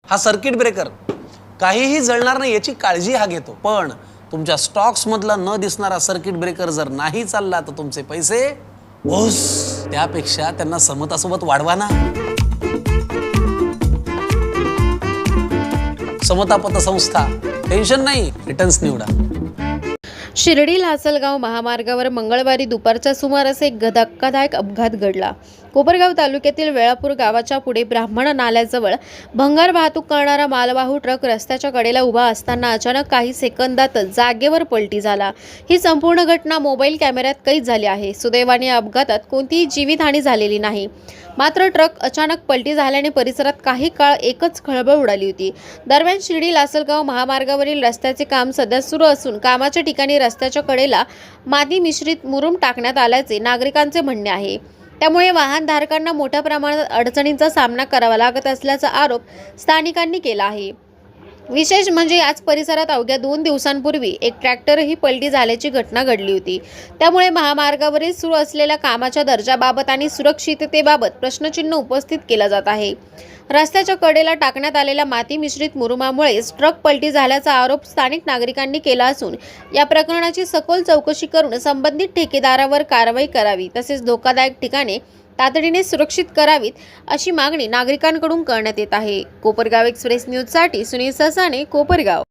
हा circuit breaker काहीही जळणार नाही याची काळजी हा घेतो, पण तुमच्या स्टॉक्स मधला न दिसणारा सर्किट ब्रेकर जर नाही चालला तर तुमचे पैसे ओस. त्यापेक्षा त्यांना समतासोबत वाढवा ना. समता पतसंस्था, टेन्शन नाही, रिटर्न्स निवडा. शिर्डी लासलगाव महामार्गावर मंगळवारी दुपारच्या सुमारास एक धक्कादायक अपघात घडला. कोपरगाव तालुक्यातील वेळापूर गावाच्या पुढे ब्राह्मण नाल्याजवळ भंगार वाहतूक करणारा मालवाहू ट्रक रस्त्याच्या कडेला उभा असताना अचानक काही सेकंदातच जागेवर पलटी झाला. ही संपूर्ण घटना मोबाईल कॅमेऱ्यात कैद झाली आहे. सुदैवाने या अपघातात कोणतीही जीवितहानी झालेली नाही. मात्र ट्रक अचानक पलटी झाल्याने परिसरात काही काळ एकच खळबळ उडाली होती. दरम्यान शिर्डी लासलगाव महामार्गावरील रस्त्याचे काम सध्या सुरू असून कामाच्या ठिकाणी रस्त्याच्या कडेला माती मिश्रित मुरुम टाकण्यात आल्याचे नागरिकांचे म्हणणे आहे. त्यामुळे वाहनधारकांना मोठ्या प्रमाणात अडचणींचा सामना करावा लागत असल्याचा आरोप स्थानिकांनी केला आहे. विशेष म्हणजे याच परिसरात अवघ्या 2 दिवसांपूर्वी एक ट्रॅक्टरही पलटी झाल्याची घटना घडली होती. त्यामुळे महामार्गावरील सुरू असलेल्या कामाच्या दर्जाबाबत आणि सुरक्षिततेबाबत प्रश्नचिन्ह उपस्थित केला जात आहे. रस्त्याच्या कडेला टाकण्यात आलेल्या माती मिश्रित मुरुमामुळेच ट्रक पलटी झाल्याचा आरोप स्थानिक नागरिकांनी केला असून या प्रकरणाची सखोल चौकशी करून संबंधित ठेकेदारावर कारवाई करावी, तसेच धोकादायक ठिकाणे तातडीने सुरक्षित करावीत अशी मागणी नागरिकांकडून करण्यात येत आहे. कोपरगाव एक्सप्रेस न्यूजसाठी सुनील ससाने, कोपरगाव.